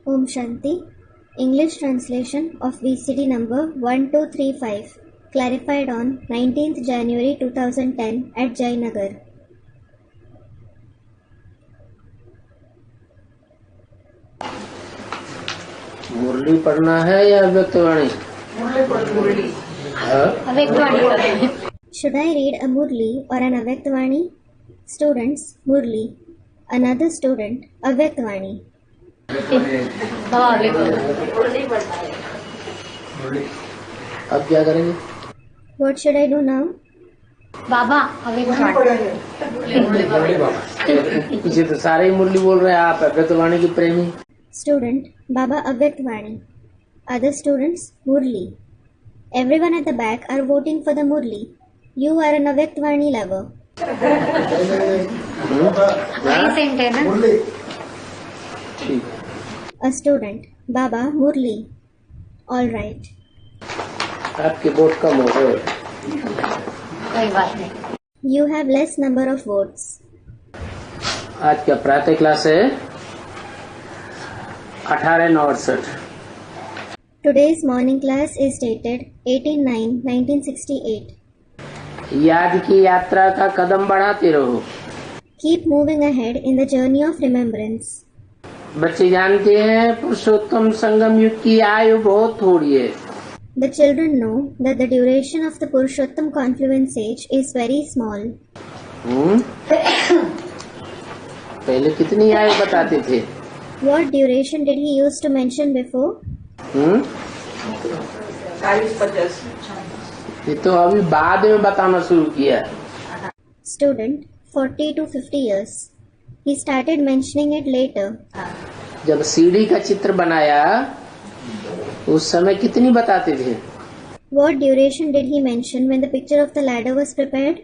Om Shanti. English translation of VCD number 1235, clarified on 19th January 2010 at Jayanagar. मुरली पढ़ना है या अव्यक्तवाणी? Avyaktvani. Should I read a Murli or an Avyaktvani? Students, Murli. Another student, Avyaktvani. अब क्या करेंगे? What should I do now? बाबा पीछे तो सारे ही मुरली बोल रहे हैं, आप अव्यक्तवाणी की प्रेमी। Student, Baba Avyaktvani. Other students, Murli. Everyone at the back are voting for the Murli. You are an Avyaktvani lover. सेंट है ना। ठीक। A student, Baba Murli. All right. आपके वोट कम हो गए। कोई बात नहीं। You have less number of votes. आज क्या प्रातः क्लास है? 18/9/68। Today's morning class is dated 18/9/1968. याद की यात्रा का कदम बढ़ाते रहो। Keep moving ahead in the journey of remembrance. बच्चे जानते हैं पुरुषोत्तम संगम युग की आयु बहुत थोड़ी है। The children know that the duration of the Purushottam confluence age is very small. पहले कितनी आयु बताते थे? What duration did he used to mention before? 40-50। ये तो अभी बाद में बताना शुरू किया। Student, 40 to 50 years. He started mentioning it later. जब सीढ़ी का चित्र बनाया उस समय कितनी बताते थे? What duration did he mention when the picture of the ladder was prepared?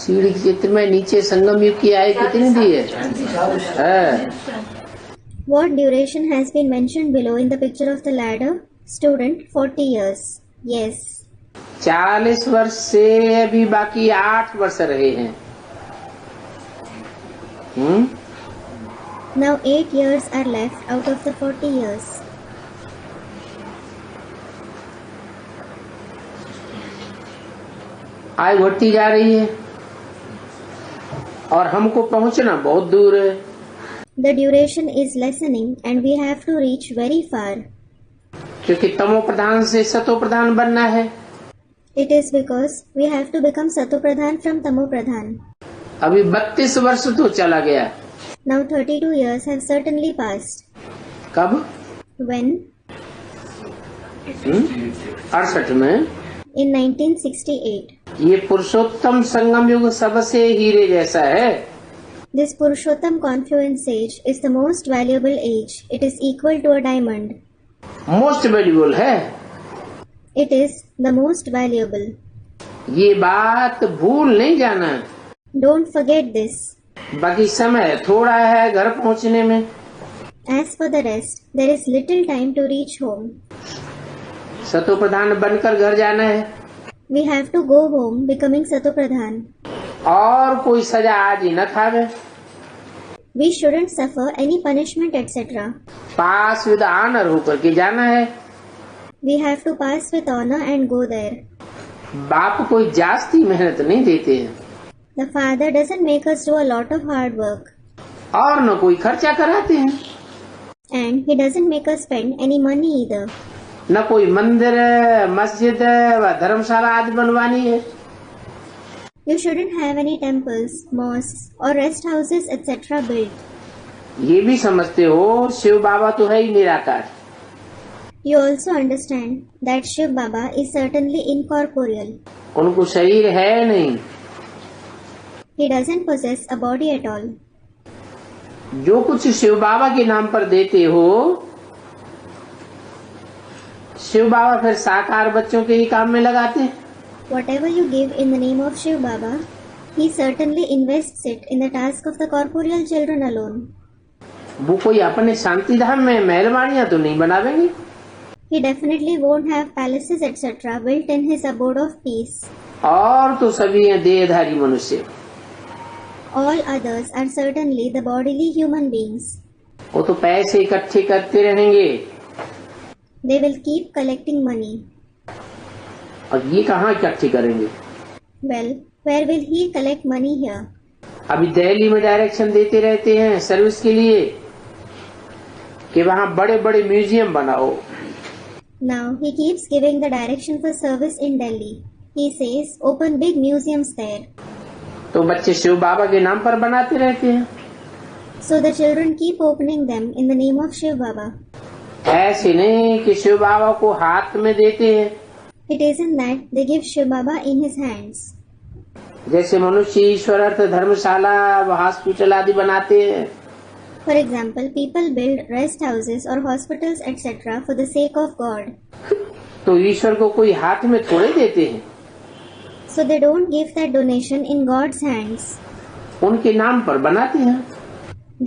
सीढ़ी के चित्र में नीचे संगम युग की आयु कितनी दी है? What duration has been mentioned below in the picture of the ladder? Student, 40 years. Yes. 40 वर्ष से अभी बाकी 8 वर्ष रहे हैं। Now 8 years are left out of the 40 years. आयु बढ़ती जा रही है और हमको पहुंचना बहुत दूर है। The duration is lessening and we have to reach very far. क्योंकि तमो प्रधान से सतो प्रधान बनना है। It is because we have to become Sato Pradhan from Tamo Pradhan. अभी 32 वर्ष तो चला गया। Now 32 years have certainly passed. कब? When? 68 में। In 1968. ये पुरुषोत्तम संगम युग सबसे हीरे जैसा है। This Purushottam confluence age is the most valuable age. It is equal to a diamond. Most valuable है। It is the most valuable. ये बात भूल नहीं जाना। Don't forget this. बाकी समय थोड़ा है घर पहुंचने में। As for the rest, there is little time to reach home. सतो प्रधान बनकर घर जाना है। We have to go home becoming Sato Pradhan. और कोई सजा आज ही न खावे। We shouldn't suffer any punishment etc. Pass with honour होकर के जाना है। We have to pass with honor and go there. बाप कोई जास्ती मेहनत नहीं देते हैं The father doesn't make us do a lot of hard work. और न कोई खर्चा कराते हैं। And he doesn't make us spend any money either. न कोई मंदिर मस्जिद व धर्मशाला आदि बनवानी है। You shouldn't have any temples, mosques or rest houses etc. built. ये भी समझते हो शिव बाबा तो है ही निराकार। You also understand that Shiv Baba is certainly incorporeal. उनको शरीर है नहीं। He doesn't possess a body at all. जो कुछ शिव बाबा के नाम पर देते हो शिव बाबा फिर साकार बच्चों के ही काम में लगाते हैं। Whatever you give in the name of Shiv Baba, he certainly invests it in the task of the corporeal children alone. वो कोई अपने शांति धाम में मेहरबानियां तो नहीं बनावेंगे। He definitely won't have palaces etc. built in his abode of peace. और तो सभी हैं देहधारी मनुष्य। All others are certainly the bodily human beings. वो तो पैसे इकट्ठे करते रहेंगे, They will keep collecting money. और ये कहाँ इकट्ठे करेंगे? Well, where will he collect money here? अभी दिल्ली में डायरेक्शन देते रहते हैं सर्विस के लिए कि वहाँ बड़े बड़े म्यूजियम बनाओ। Now he keeps giving the direction for service in Delhi. He says, open big museums there. तो बच्चे शिव बाबा के नाम पर बनाते रहते हैं। So the children keep opening them in the name of Shiv Baba. ऐसे नहीं कि शिव बाबा को हाथ में देते हैं, It isn't that they give Shiv Baba in his hands. जैसे मनुष्य ईश्वर अर्थ धर्मशाला व हॉस्पिटल आदि बनाते हैं। For example, people build rest houses or hospitals etc. for the sake of God. तो ईश्वर को कोई हाथ में थोड़े देते हैं, So they don't give that donation in God's hands. उनके नाम पर बनाते हैं।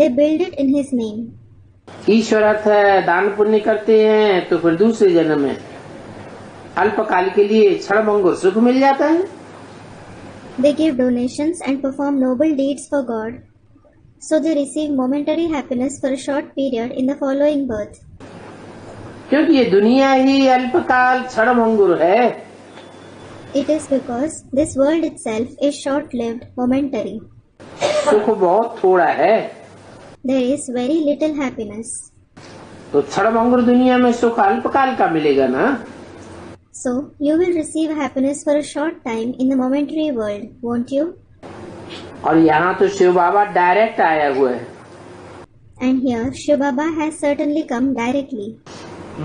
They build it in his name. ईश्वर अर्थ दान पुण्य करते हैं तो फिर दूसरे जन्म में अल्पकाल के लिए क्षणभंगुर सुख मिल जाता है। They give donations and perform noble deeds for God. So they receive momentary happiness for a short period in the following birth. क्योंकि ये दुनिया ही अल्पकाल क्षणभंगुर है। It is because this world itself is short-lived, momentary. सुख बहुत थोड़ा है, There is very little happiness. तो क्षणभंगुर दुनिया में सुख अल्पकाल का मिलेगा ना। So you will receive happiness for a short time in the momentary world, won't you? और यहाँ तो शिव बाबा डायरेक्ट आया हुआ है। And here Shiv Baba has certainly come directly.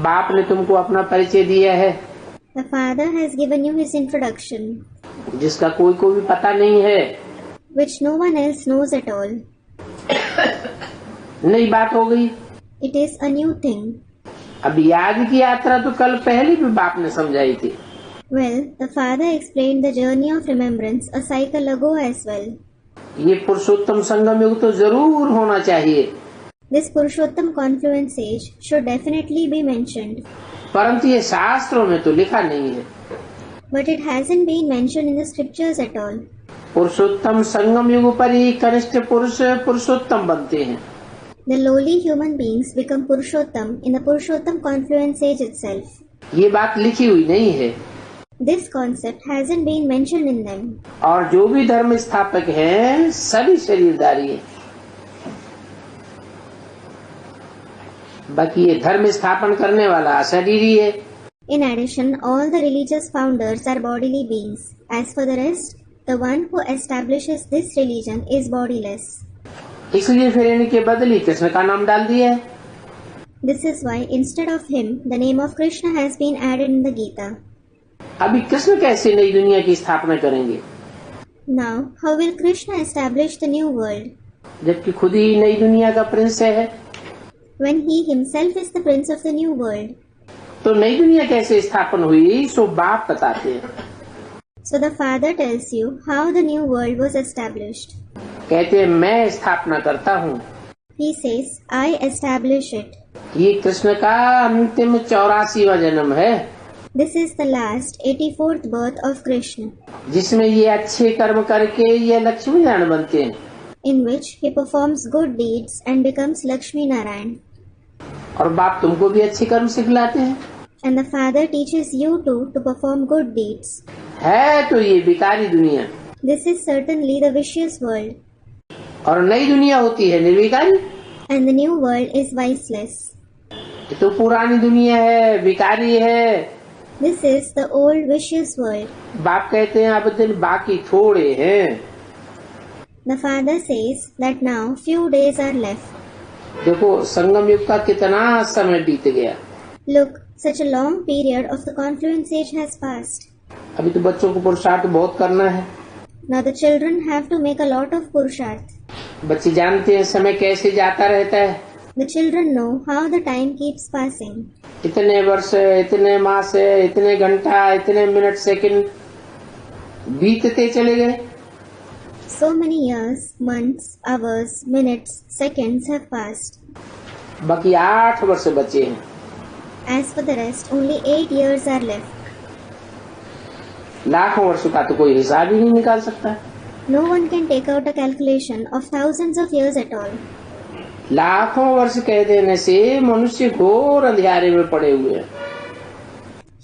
बाप ने तुमको अपना परिचय दिया है, The Father has given you his introduction, जिसका कोई को भी पता नहीं है। which no one else knows at all. नई बात हो गई। It is a new thing. अभी आगे की यात्रा तो कल पहले भी बाप ने समझाई थी। Well, the Father explained the journey of remembrance a cycle ago as well. ये पुरुषोत्तम संगम युग तो जरूर होना चाहिए, This Purushottam confluence age should definitely be mentioned, परंतु ये शास्त्रों में तो लिखा नहीं है। but it hasn't been mentioned in the scriptures at all. पुरुषोत्तम संगम युग पर ही कनिष्ठ पुरुष पुरुषोत्तम बनते हैं। The lowly human beings become Purushottam in the Purushottam confluence age itself. ये बात लिखी हुई नहीं है। This concept hasn't been mentioned in them. और जो भी धर्म स्थापक हैं सभी शरीरधारी हैं। बाकी ये धर्म स्थापन करने वाला अशरीरी है। In addition, all the religious founders are bodily beings. As for the rest, the one who establishes this religion is bodiless. इसलिए फिर इनके बदले कृष्ण का नाम डाल दिया है। This is why instead of him, the name of Krishna has been added in the Gita. अभी कृष्ण कैसे नई दुनिया की स्थापना करेंगे, Now, how will Krishna establish the new world जबकि खुद ही नई दुनिया का प्रिंस है? when he himself is the prince of the new world? तो नई दुनिया कैसे स्थापन हुई सो बाप बताते हैं। So the Father tells you how the new world was established. कहते हैं मैं स्थापना करता हूँ। He says, I establish it. ये कृष्ण का अंतिम 84वां जन्म है, This is the last 84th birth of Krishna, जिसमें ये अच्छे कर्म करके ये लक्ष्मी नारायण बनते हैं। in which he performs good deeds and becomes Lakshmi Narayan. और बाप तुमको भी अच्छे कर्म सिखलाते हैं। And the Father teaches you too to perform good deeds. है तो ये बिकारी दुनिया, This is certainly the vicious world, और नई दुनिया होती है निर्विकारी। and the new world is viceless. ये तो पुरानी दुनिया है, बिकारी है। This is the old vicious world. बाप कहते हैं अब दिन बाकी थोड़े हैं। The Father says that now few days are left. देखो संगम युग का कितना समय बीत गया। Look, such a long period of the confluence age has passed. अभी तो बच्चों को पुरुषार्थ बहुत करना है। Now the children have to make a lot of purusharth. बच्चे जानते हैं समय कैसे जाता रहता है। The children know how the time keeps passing. इतने वर्ष, इतने मास, इतने घंटा, इतने मिनट सेकंड बीतते चले गए। So many years, months, hours, minutes, seconds have passed. बाकी 8 वर्ष बचे हैं। As for the rest, only 8 years are left. लाखों वर्ष का तो कोई हिसाब ही नहीं निकाल सकता। No one can take out a calculation of thousands of years at all. लाखों वर्ष कह देने से मनुष्य घोर अंधियारे में पड़े हुए हैं।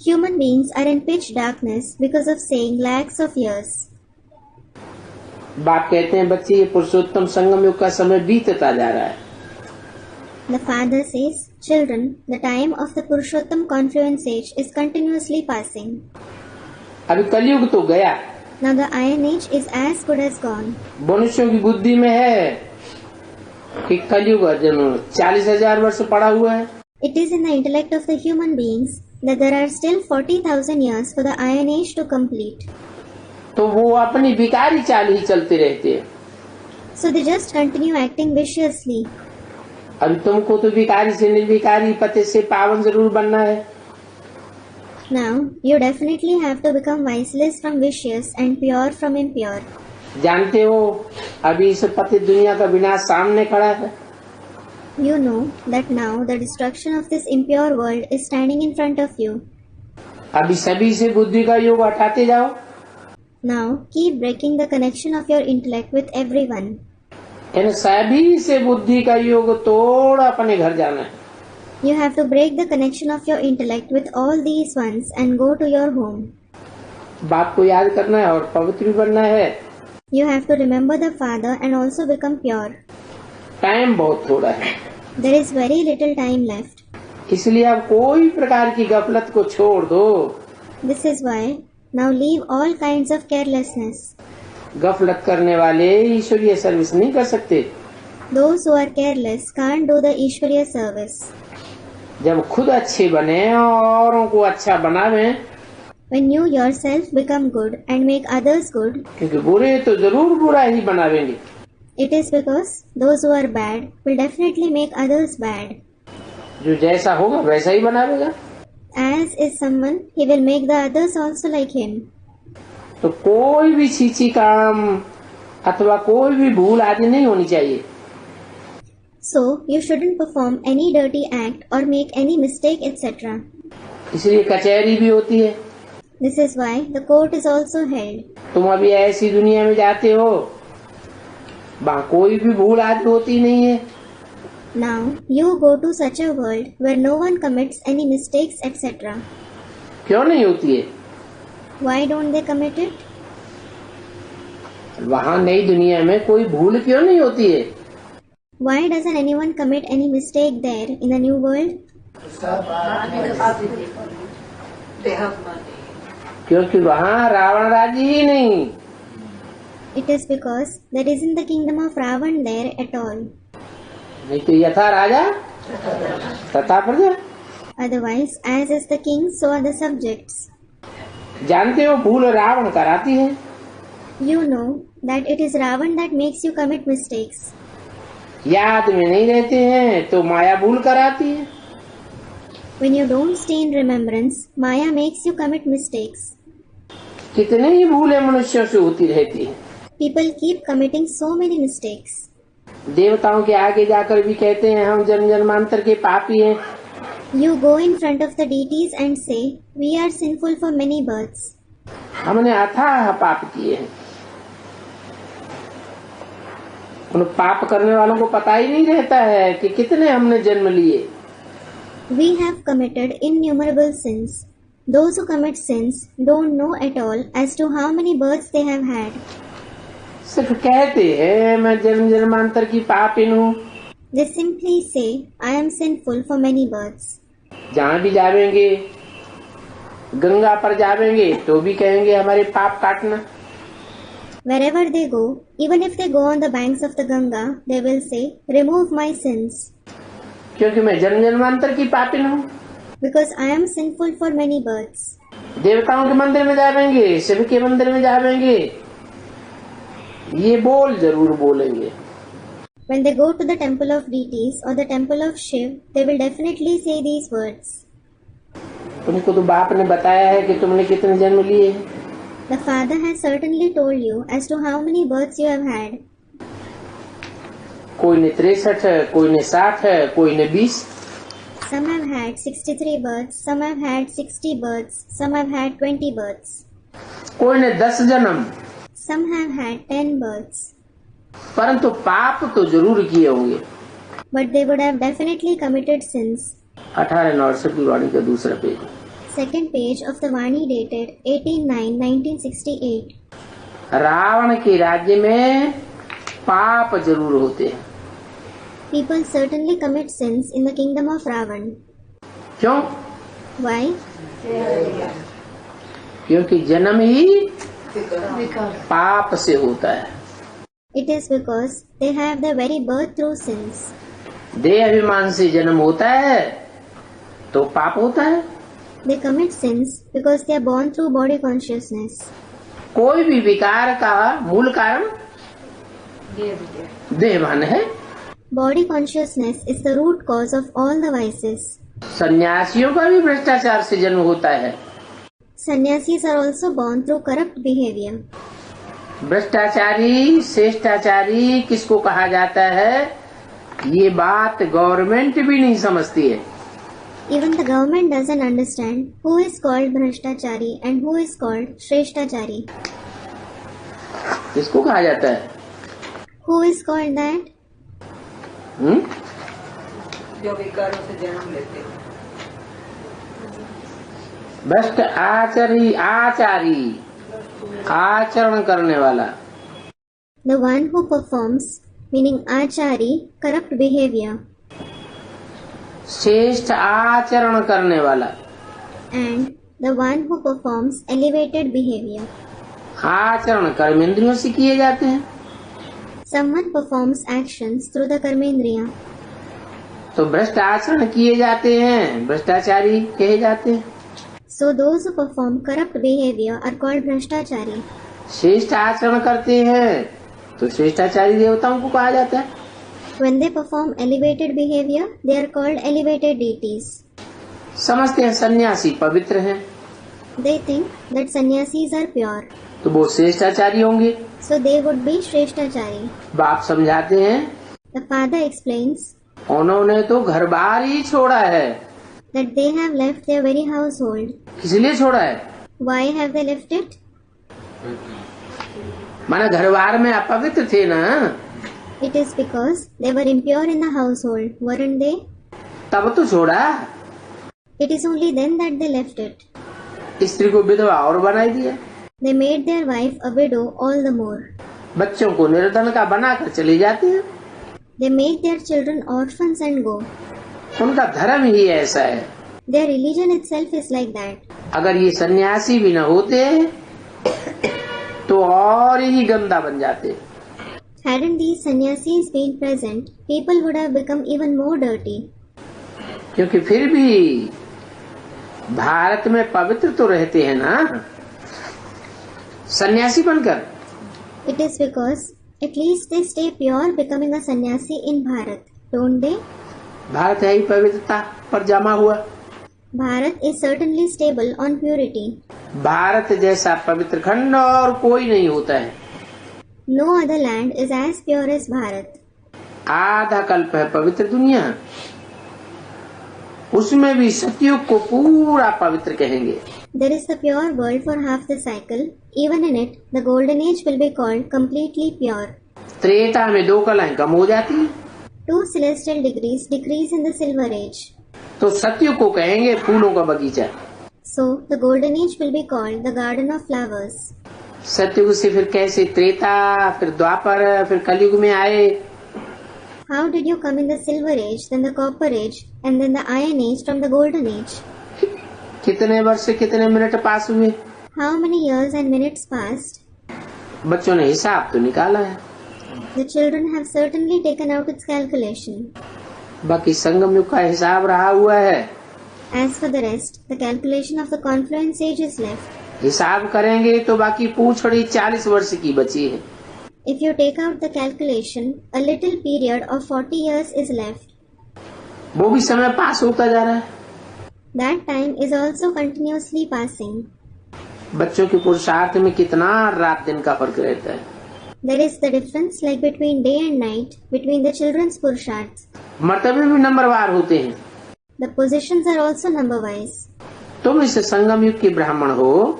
Human beings are in pitch darkness because of saying lakhs of years. बाप कहते हैं बच्चे, ये पुरुषोत्तम संगम युग का समय बीतता जा रहा है। The father says, children, the time of the Purushottam confluence age is continuously passing. अभी कलयुग तो गया। Now the Iron Age is as good as gone. मनुष्यों की बुद्धि में है कि कलयुग 40,000 वर्ष पड़ा हुआ है। It is in the intellect of the human beings that there are still 40,000 years for the Iron Age to complete. तो वो अपनी विकारी चाल ही चलते रहते हैं। So they just continue acting viciously. अभी तुमको तो विकारी से निर्विकारी, पति से पावन जरूर बनना है। Now you definitely have to become viceless from vicious and pure from impure. जानते हो अभी इस पति दुनिया का विनाश सामने खड़ा है। You know that now the destruction of this impure world is standing in front of you. अभी सभी से बुद्धि का योग हटाते जाओ। Now keep breaking the connection of your intellect with everyone. इन सभी से बुद्धि का योग तोड़ अपने घर जाना है। You have to break the connection of your intellect with all these ones and go to your home. बाप को याद करना है और पवित्र भी बनना है। You have to remember the Father and also become pure. Time बहुत थोड़ा है, There is very little time left. इसलिए आप कोई प्रकार की गफलत को छोड़ दो। This is why now leave all kinds of carelessness. गफलत करने वाले ईश्वरीय सर्विस नहीं कर सकते। Those who are careless can't do the Ishwariya service. जब खुद अच्छे बने और औरों को अच्छा बनावे, When you yourself become good and make others good, क्योंकि बुरे तो जरूर बुरा ही बनावेंगे। it is because those who are bad will definitely make others bad. जो जैसा होगा वैसा ही बनावेगा। As is someone, he will make the others also like him. तो कोई भी छीछी काम अथवा कोई भी भूल आदि नहीं होनी चाहिए। So you shouldn't perform any dirty act or make any mistake, etc. इसलिए कचहरी भी होती है। This is why the court is also held. तुम अभी ऐसी दुनिया में जाते हो वहाँ कोई भी भूल आदि होती नहीं है। Now you go to such a world where no one commits any mistakes, etc. क्यों नहीं होती है? Why don't they commit it? वहाँ नई दुनिया में कोई भूल क्यों नहीं होती है? Why doesn't anyone commit any mistake there in the new world? क्योंकि वहाँ रावण राज्य ही नहीं। It is because there isn't the kingdom of Ravan there at all. नहीं तो यथा राजा तथा प्रजा। Otherwise, as is the king, so are the subjects. जानते हो भूल रावण कराती है। You know that it is Ravan that makes you commit mistakes. याद में नहीं रहते हैं तो माया भूल कराती है। When you don't stay in remembrance, Maya makes you commit mistakes. कितने ही भूलें मनुष्यों से होती रहती है। People keep committing so many mistakes. देवताओं के आगे जाकर भी कहते हैं हम जन्म जन्मांतर के पापी हैं। You go in front of the deities and say, we are sinful for many births. हमने अथाह पाप किए हैं। उन पाप करने वालों को पता ही नहीं रहता है कि कितने हमने जन्म लिए। We have committed innumerable sins. Those who commit sins don't know at all as to how many births they have had. सिर्फ कहते हैं मैं जन्म जन्मांतर की पापिन हूँ। They simply say, I am sinful for many births. जहाँ भी जावेंगे, गंगा पर जावेंगे तो भी कहेंगे हमारे पाप काटना। Wherever they go, even if they go on the banks of the Ganga, they will say, remove my sins. क्योंकि मैं जन्म जन्मांतर की पापिन हूँ। Because I am sinful for many births. देवताओं के मंदिर में जावेंगे, शिव के मंदिर में जावेंगे, ये बोल जरूर बोलेंगे। When they go to the temple of deities or the temple of Shiv, they will definitely say these words. तुमको तो बाप ने बताया है कि तुमने कितने जन्म लिए हैं। The Father has certainly told you as to how many births you have had. कोई ने 63 है, कोई ने 60 है, कोई ने 20। Some have had 63 births, some have had 60 births, some have had 20 births. कोई ने 10 जन्म। Some have had 10 births, परंतु पाप तो जरूर किए होंगे। but they would have definitely committed sins. 1869 की वाणी का दूसरा पेज। Second page of the Vani dated 18/9/1968. Ravan के राज्य में पाप जरूर होते हैं। People certainly commit sins in the kingdom of Ravan. क्यों? Why? क्योंकि जन्म ही पाप से होता है। It is because they have their very birth through sins. देह अभिमान से जन्म होता है तो पाप होता है। They commit sins because they are born through body consciousness. कोई भी विकार का मूल कारण देहभान है। Body consciousness is the root cause of all the vices. सन्यासियों का भी भ्रष्टाचार से जन्म होता है। Sannyasis are also born through corrupt behavior. भ्रष्टाचारी श्रेष्ठाचारी किसको कहा जाता है, ये बात गवर्नमेंट भी नहीं समझती है। Even the government doesn't understand who is called Bhrashtachari and who is called Shrestachari. किसको कहा जाता है? Who is called that? जो विकारों से जन्म लेते हैं। भ्रष्ट आचारी आचरण करने वाला। The one who performs, meaning Achari, corrupt behavior, श्रेष्ठ आचरण करने वाला। and the one who performs elevated behavior. आचरण कर्मेंद्रियों से किए जाते हैं। Someone performs actions through the Karmendriya. तो भ्रष्ट आचरण किए जाते हैं, भ्रष्टाचारी कहे जाते हैं। So those who perform corrupt behavior are called Bhrashtachari. श्रेष्ठ आचरण करते हैं तो श्रेष्ठाचारी देवताओं को कहा जाता है। When they perform elevated behavior, they are called elevated deities. समझते हैं सन्यासी पवित्र हैं They think that sannyasis are pure, तो वो श्रेष्ठाचारी होंगे। so they would be Shrestachari. बाप समझाते हैं The father explains उन्होंने तो घर बार ही छोड़ा है। that they have left their very household. किस लिए छोड़ा है? Why have they left it? माना घर बार में अपवित्र थे ना, It is because they were impure in the household, weren't they? तब तो छोड़ा। It is only then that they left it. स्त्री को विधवा और बनाई दिया। They made their wife a widow all the more. बच्चों को निर्धन का बनाकर चले जाते हैं। They make their children orphans and go. उनका धर्म ही ऐसा है। Their religion itself is like that. अगर ये सन्यासी भी न होते तो और ही गंदा बन जाते। Hadn't these sannyasis been present, people would have become even more dirty. क्योंकि फिर भी भारत में पवित्र तो रहते हैं ना सन्यासी बनकर। It is because at least they stay pure becoming a sannyasi in Bharat, don't they? Bharat है ही पवित्रता पर जमा हुआ। Bharat is certainly stable on purity. Bharat जैसा पवित्र खंड और कोई नहीं होता है। No other land is as pure as Bharat. आधा कल्प है पवित्र दुनिया, उसमें भी सतयुग को पूरा पवित्र कहेंगे। There is the pure world for half the cycle. Even in it, the golden age will be called completely pure. Treta में 2 कलाएं कम हो जाती हैं 2 celestial degrees decrease in the silver age. तो सतयुग को कहेंगे फूलों का बगीचा। So, the golden age will be called the garden of flowers. सतयुग से फिर कैसे त्रेता, फिर द्वापर, फिर कलयुग में आए? How did you come in the silver age, then the copper age, and then the iron age from the golden age? कितने वर्ष कितने मिनट पास हुए? How many years and minutes passed? बच्चों ने हिसाब तो निकाला है। The children have certainly taken out its calculation. बाकी संगम युग का हिसाब रहा हुआ है। As for the rest, the calculation of the confluence age is left. हिसाब करेंगे तो बाकी पूछड़ी 40 वर्ष की बची है। If you take out the calculation, a little period of 40 years is left. वो भी समय पास होता जा रहा है। That time is also continuously passing. बच्चों के पुरुषार्थ में कितना रात दिन का फर्क रहता है। There is the difference like between day and night between the children's purusharths. मर्तबे भी नंबरवार होते हैं। The positions are also number-wise. तुम इस संगम युग के ब्राह्मण हो,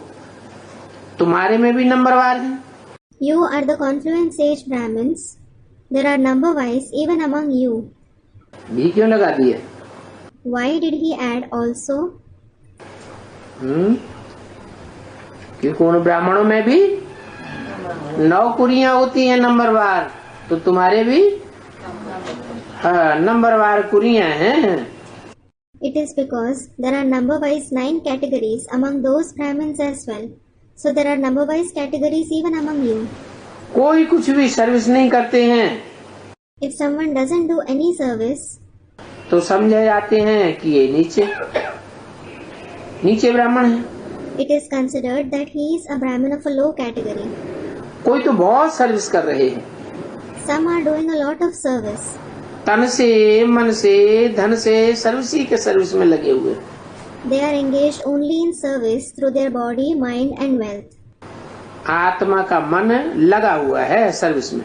तुम्हारे में भी नंबरवार है। You are the confluent sage Brahmins. There are number-wise even among you. भी क्यों लगा दिए? Why did he add also? कि कौन ब्राह्मणों में भी 9 कुरियां होती हैं नंबरवार, तो तुम्हारे भी नंबरवार कुरियां हैं। It is because there are number-wise 9 categories among those Brahmins as well. So there are number-wise categories even among you. कोई कुछ भी सर्विस नहीं करते हैं If someone doesn't do any service, तो समझे जाते हैं कि ये नीचे ब्राह्मण है। it is considered that he is a Brahmin of a low category. कोई तो बहुत सर्विस कर रहे हैं, Some are doing a lot of service. तन से, मन से, धन से, सर्विस के सर्विस में लगे हुए। They are engaged only in service through their body, mind and wealth. आत्मा का मन लगा हुआ है सर्विस में।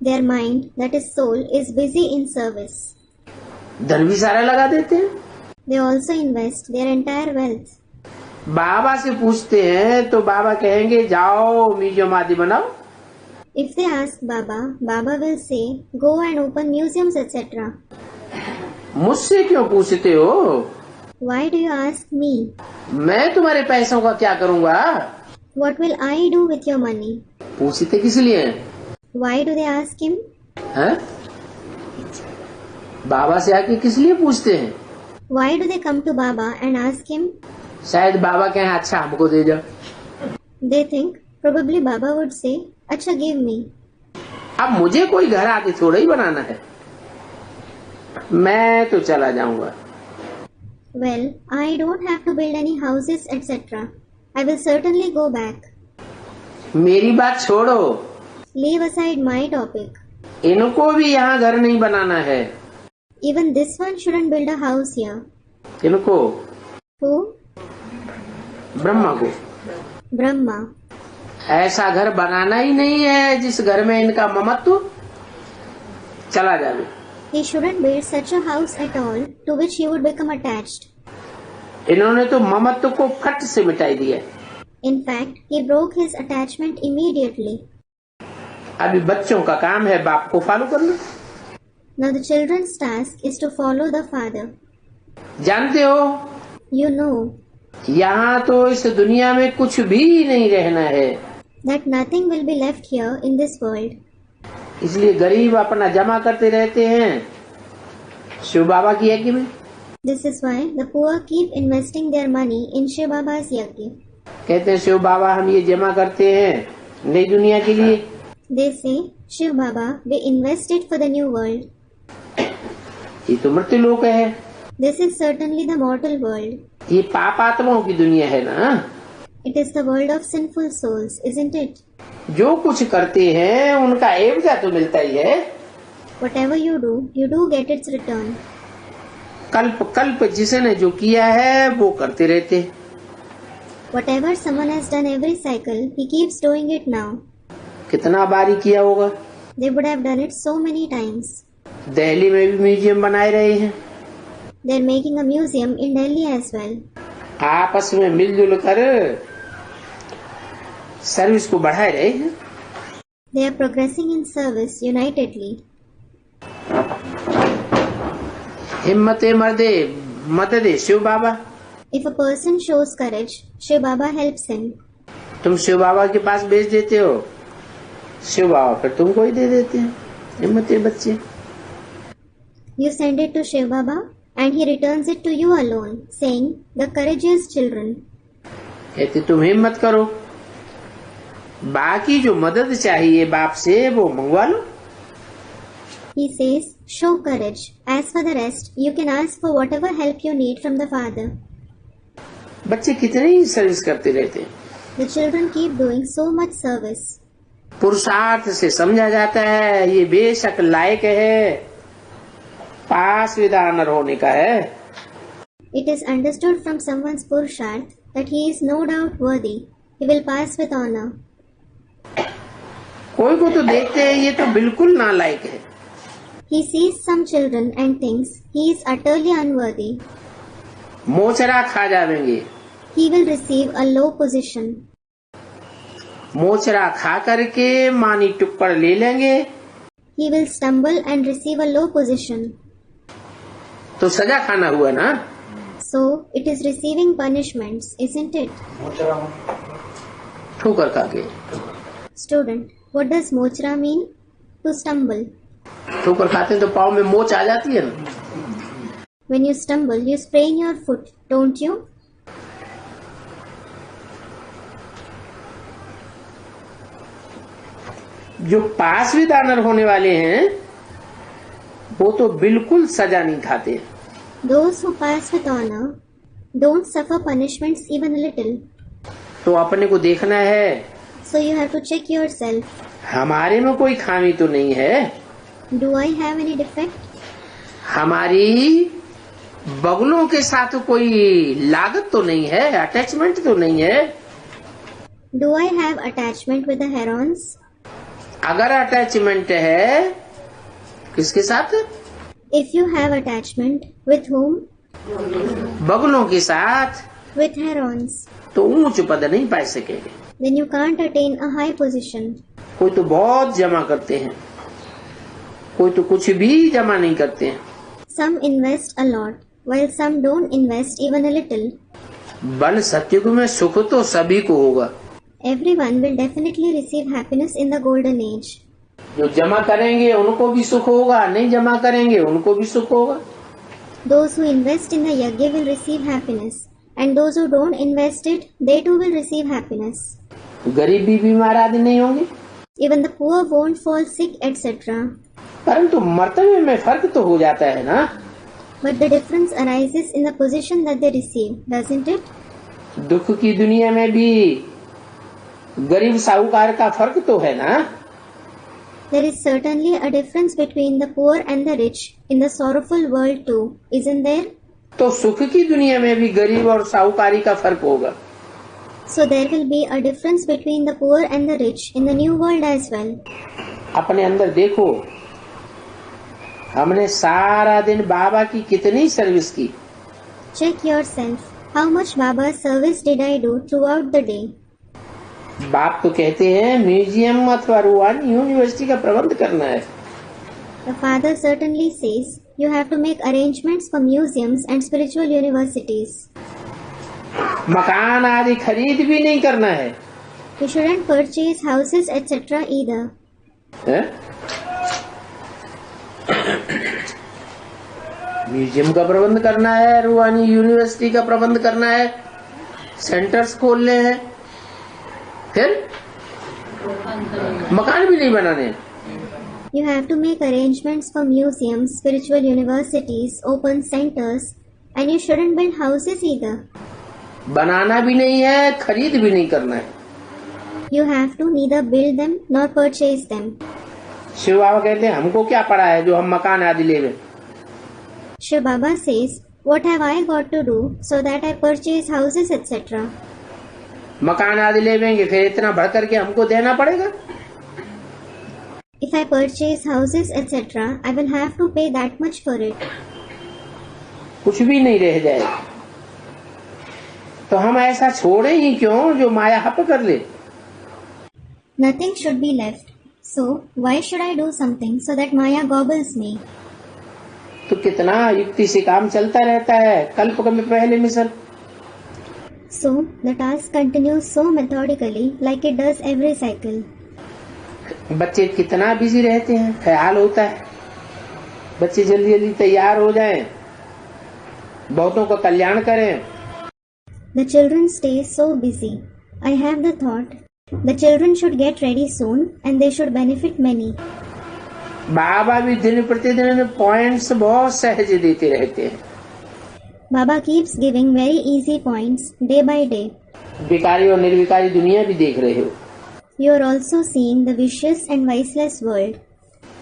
Their mind, that is soul, is busy in service. धन भी सारा लगा देते हैं। They also invest their entire wealth. बाबा से पूछते हैं तो बाबा कहेंगे जाओ म्यूजियम आदि बनाओ। If they ask Baba, Baba will say, go and open museums etc. मुझसे क्यों पूछते हो? Why do you ask me? मैं तुम्हारे पैसों का क्या करूँगा? What will I do with your money? पूछते किस लिए? Why do they ask him? हैं? बाबा से आके किस लिए पूछते हैं? Why do they come to Baba and ask him? शायद बाबा कहें अच्छा हमको दे जाओ। They think probably Baba would say, अच्छा give me. अब मुझे कोई घर आके थोड़ा ही बनाना है, मैं तो चला जाऊंगा। Well, I don't have to build any houses etc. I will certainly go back. मेरी बात छोड़ो, Leave aside my topic. इनको भी यहाँ घर नहीं बनाना है। Even this one shouldn't build a house here. इनको, Who? ब्रह्मा को Brahma. ऐसा घर बनाना ही नहीं है जिस घर में इनका ममत्व चला जाए। He shouldn't build such a house at all to which he would become attached. इन्होंने तो ममत्व को फट से मिटाई दिया। In fact, he broke his attachment immediately. अभी बच्चों का काम है बाप को फॉलो करना। Now the children's task is to follow the father. जानते हो, You know यहाँ तो इस दुनिया में कुछ भी नहीं रहना है, that nothing will be left here in this world. इसलिए गरीब अपना जमा करते रहते हैं शिव बाबा की यज्ञ में। This is why the poor keep investing their money in Shiv Baba's yajna. कहते हैं शिव बाबा हम ये जमा करते हैं नई दुनिया के लिए। They say, Shiv Baba, we invest it for the new world. ये तो मृत्यु लोक है, This is certainly the mortal world. ये पाप आत्माओं की दुनिया है ना। It is the world of sinful souls, isn't it? जो कुछ करते हैं उनका एवजा तो मिलता ही है। Whatever you do get its return. कल्प कल्प जिसने जो किया है वो करते रहते। Whatever someone has done every cycle, he keeps doing it now. कितना बारी किया होगा। They would have done it so many times. Delhi में भी म्यूजियम बनाए रहे हैं, They're making a museum in Delhi as well. आपस में मिलजुल कर सर्विस को बढ़ा रहे हैं। They are progressing in service unitedly. हिम्मत मर्दे मदद शिव बाबा। If a person shows courage, Shiv Baba helps him. तुम शिव बाबा के पास भेज देते हो, शिव बाबा फिर तुमको ही दे देते हैं। हिम्मत बच्चे, You send it to Shiv Baba and he returns it to you alone, saying, the courageous children. कहते तुम हिम्मत करो, बाकी जो मदद चाहिए बाप से वो मंगवा लो। He says, show courage. As for the rest, you can ask for whatever help you need from the Father. बच्चे कितने ही सर्विस करते रहते हैं। The children keep doing so much service. पुरुषार्थ से समझा जाता है ये बेशक लायक है, पास विद ऑनर होने का है। It is understood from someone's purusharth that he is no doubt worthy. He will pass with honor. कोई को तो देखते हैं ये तो बिल्कुल नालायक है। He sees some children and thinks he is utterly unworthy. मोचरा खा जाएंगे। He will receive a low position. मोचरा खा करके मानी टुक्कड़ ले लेंगे he will stumble and receive a low position. तो सजा खाना हुआ ना। So it is receiving punishments, isn't it? ठोकर खा के। Student, what does mochra mean? To stumble. ठोकर खाते हैं तो पाँव में मोच आ जाती है ना। When you stumble, you sprain your foot, don't you? जो पास विद ऑनर होने वाले हैं वो तो बिल्कुल सजा नहीं खाते। Those who pass with honor don't suffer punishments even a little. तो अपने को देखना है So you have to check yourself. हमारे में कोई खामी तो नहीं है, Do I have any defect? हमारी बगलों के साथ कोई लागत तो नहीं है, अटैचमेंट तो नहीं है। Do I have attachment with the herons? अगर अटैचमेंट है किसके साथ? If you have attachment, with whom? बगलों के साथ, With herons. तो ऊंच पद नहीं पा सकेंगे। Then you can't attain a high position. कोई तो बहुत जमा करते हैं, कोई तो कुछ भी जमा नहीं करते हैं। Some invest a lot, while some don't invest even a little. बल सत्युग में सुख तो सभी को होगा। Everyone will definitely receive happiness in the golden age. जो जमा करेंगे उनको भी सुख होगा, नहीं जमा करेंगे उनको भी सुख होगा। Those who invest in the yajna will receive happiness, and those who don't invest it, they too will receive happiness. गरीब भी बीमार आदि नहीं होंगे, Even the poor won't fall sick, etc. परंतु मर्तबे में फर्क तो हो जाता है ना। But the difference arises in the position that they receive, doesn't it? दुख की दुनिया में भी गरीब साहूकार का फर्क तो है ना। There is certainly a difference between the poor and the rich in the sorrowful world too, isn't there? तो सुख की दुनिया में भी गरीब और साहूकारी का फर्क होगा। So there will be a difference between the poor and the rich in the new world as well. अपने अंदर देखो, हमने सारा दिन बाबा की कितनी सर्विस की। Check yourself. How much Baba's service did I do throughout the day? बाप तो कहते हैं म्यूजियम अथवा रूहानी यूनिवर्सिटी का प्रबंध करना है। The father certainly says you have to make arrangements for museums and spiritual universities. मकान आदि खरीद भी नहीं करना है, You shouldn't purchase houses etc. either. है? म्यूजियम का प्रबंध करना है, रूहानी यूनिवर्सिटी का प्रबंध करना है, सेंटर्स खोलने हैं, फिर मकान भी नहीं बनाने हैं। You have to make arrangements for museums, spiritual universities, open centers, and you shouldn't build houses either. बनाना भी नहीं है, खरीद भी नहीं करना है। You have to neither build them nor purchase them. Shiv बाबा कहते हैं हमको क्या पड़ा है जो हम मकान आदि ले लें। Shiv Baba says, what have I got to do so that I purchase houses etc. मकान आदि ले लेंगे फिर इतना बढ़ करके हमको देना पड़ेगा। If I purchase houses etc., I will have to pay that much for it. कुछ भी नहीं रह जाए, तो हम ऐसा छोड़े ही क्यों जो माया हप कर ले। Nothing should be left. So, why should I do something so that Maya gobbles me? तो कितना युक्ति से काम चलता रहता है, कल्प में पहले मिसल। So, the task continues so methodically like it does every cycle. बच्चे कितना बिजी रहते हैं, ख्याल होता है बच्चे जल्दी जल्दी तैयार हो जाएं, बहुतों का कल्याण करें। The children stay so busy. I have the thought, the children should get ready soon and they should benefit many. बाबा भी दिन प्रतिदिन पॉइंट्स बहुत सहज देते रहते हैं। Baba keeps giving very easy points day by day. विकारी और निर्विकारी दुनिया भी देख रहे हो, You are also seeing the vicious and viceless world.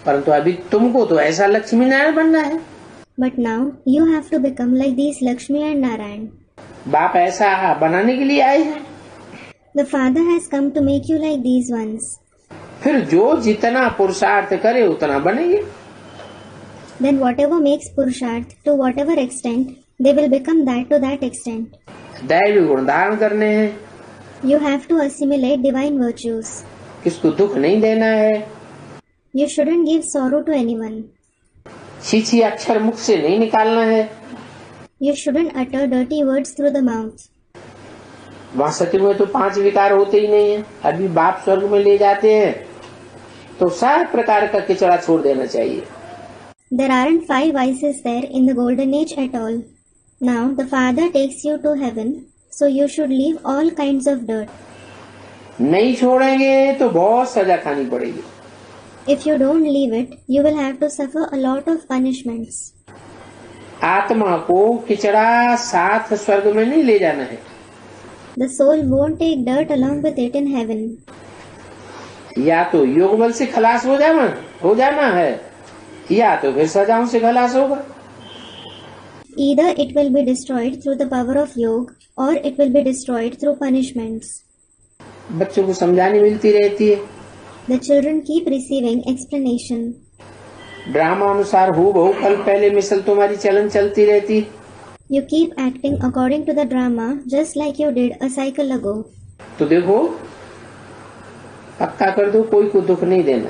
परंतु अभी तुमको तो ऐसा लक्ष्मी नारायण बनना है। But now you have to become like these Lakshmi and Narayan. बाप ऐसा बनाने के लिए आए हैं। The Father has come to make you like these ones. फिर जो जितना पुरुषार्थ करे उतना बनेंगे। Then whatever makes Purusharth to whatever extent, they will become that to that extent. दैवी गुण धारण करने हैं, You have to assimilate divine virtues. किसको दुख नहीं देना है। You shouldn't give sorrow to anyone. छी अक्षर मुख से नहीं निकालना है। You shouldn't utter dirty words through the mouth. वहाँ सत्युग में तो 5 विकार होते ही नहीं है। अभी बाप स्वर्ग में ले जाते हैं तो सारे प्रकार का किचड़ा छोड़ देना चाहिए। There aren't 5 vices there in the golden age at all. Now the Father takes you to heaven, so you should leave all kinds of dirt. नहीं छोड़ेंगे तो बहुत सजा खानी पड़ेगी। If you don't leave it, you will have to suffer a lot of punishments. आत्मा को किचड़ा साथ स्वर्ग में नहीं ले जाना है। The soul won't take dirt along with it in heaven. या तो योग बल से खलास हो जाना है या तो फिर सजाओं से खलास होगा। Either it will be destroyed through the power of yoga or it will be destroyed through punishments. बच्चों को समझानी मिलती रहती है। The children keep receiving explanation. Drama अनुसार हो बहु कल पहले मिसल तुम्हारी चलन चलती रहती। You keep acting according to the drama just like you did a cycle ago. तो देखो पक्का कर दो, कोई को दुख नहीं देना।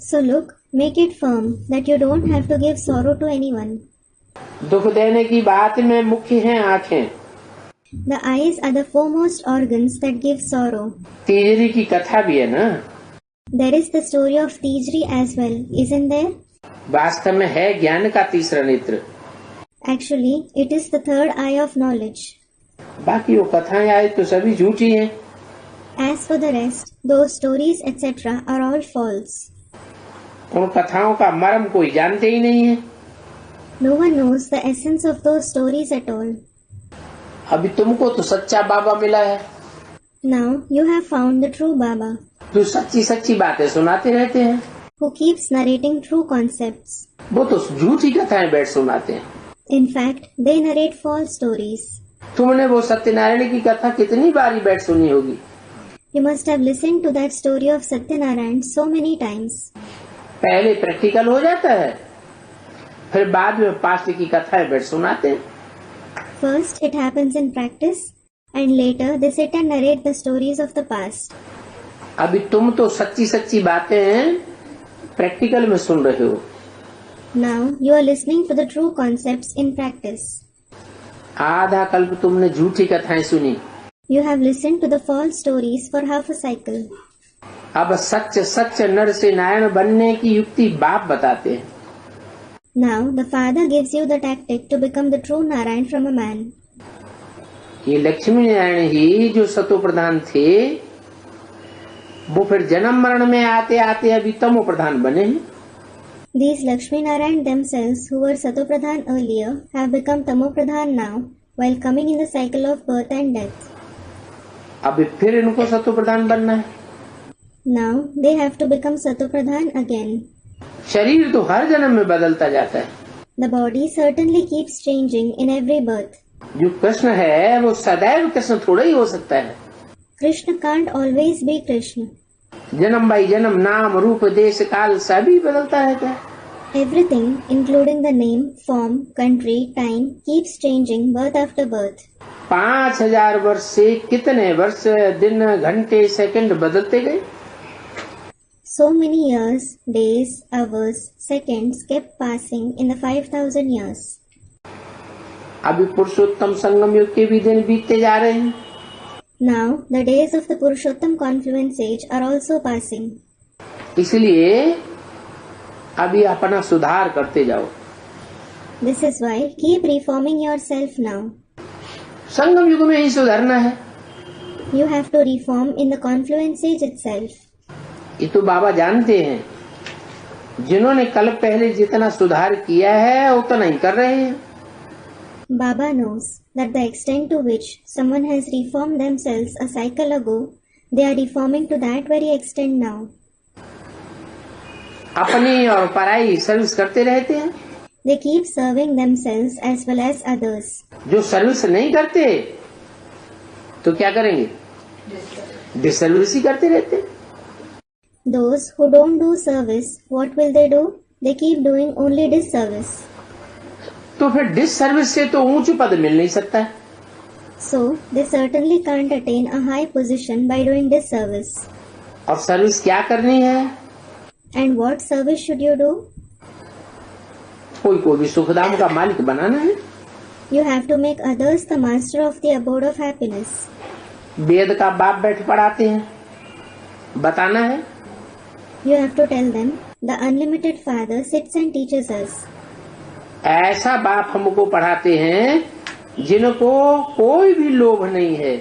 So look, make it firm that you don't have to give sorrow to anyone. दुख देने की बात में मुख्य हैं आंखें। The eyes are the foremost organs that give sorrow. तीजरी की कथा भी है ना। There is the story of Tijri as well, isn't there? वास्तव में है ज्ञान का तीसरा नेत्र। Actually, it is the third eye of knowledge. बाकी वो कथाएं आए तो सभी झूठी हैं। As for the rest, those stories etc. are all false. उन कथाओं का मर्म कोई जानते ही नहीं है। No one knows the essence of those stories at all. अभी तुमको तो सच्चा बाबा मिला है Now you have found the true Baba, जो सच्ची सच्ची बातें सुनाते रहते हैं। who keeps narrating true concepts. वो तो झूठी कथाएं बैठ सुनाते हैं। In fact, they narrate false stories. तुमने वो सत्यनारायण की कथा कितनी बारी बैठ सुनी होगी। You must have listened to that story of Satyanarayan so many times. पहले प्रैक्टिकल हो जाता है, फिर बाद में पास्ट की कथाएं बैठ सुनाते हैं। First, it happens in practice, and later they sit and narrate the stories of the past. अभी तुम तो सच्ची सच्ची बातें प्रैक्टिकल में सुन रहे हो। Now you are listening to the true concepts in practice. आधा कल्प तुमने झूठी कथाएं सुनी। You have listened to the false stories for half a cycle. अब सच सच नर से नारायण बनने की युक्ति बाप बताते हैं। Now the Father gives you the tactic to become the true Narayan from a man. ये लक्ष्मी नारायण ही जो सतो प्रधान थे, वो फिर जन्म मरण में आते आते अभी तमो प्रधान बने हैं। These Lakshmi Narayan themselves, who were Sato Pradhan earlier, have become Tamo Pradhan now, while coming in the cycle of birth and death. अभी फिर इनको सतो प्रधान बनना है। Now they have to become Sato Pradhan again. शरीर तो हर जन्म में बदलता जाता है। The body certainly keeps changing in every birth. जो कृष्ण है वो सदैव कृष्ण थोड़ा ही हो सकता है। Krishna can't always be Krishna. जन्म बाई जन्म नाम रूप देश काल सभी बदलता रहता है। Everything, including the name, form, country, time, keeps changing birth after birth. 5000 वर्ष से कितने वर्ष दिन घंटे सेकंड बदलते गए। So many years, days, hours, seconds kept passing in the 5000 years. अभी पुरुषोत्तम संगम युग के भी दिन बीतते जा रहे हैं। Now the days of the Purushottam confluence age are also passing. इसलिए अभी अपना सुधार करते जाओ। This is why keep reforming yourself now. संगम युग में ही सुधरना है। You have to reform in the confluence age itself. ये तो बाबा जानते हैं, जिन्होंने कल पहले जितना सुधार किया है उतना ही कर रहे हैं। Baba knows that the extent to which someone has reformed themselves a cycle ago, they are reforming to that very extent now. अपनी और पराई सर्विस करते रहते हैं। They keep serving themselves as well as others. जो service नहीं करते तो क्या करेंगे? डिसर्विस ही करते रहते हैं। Those who don't do service, what will they do? They keep doing only disservice. तो फिर डिसर्विस से तो ऊंच पद मिल नहीं सकता है। So they certainly can't attain a high position by doing this service. और सर्विस क्या करनी है? And what service should you do? कोई भी सुखधाम का मालिक बनाना है। You have to make others the master of the abode of happiness. वेद का बाप बैठ पढ़ाते हैं, बताना है। You have to tell them the unlimited Father sits and teaches us. ऐसा बाप हमको पढ़ाते हैं जिनको कोई भी लोभ नहीं है।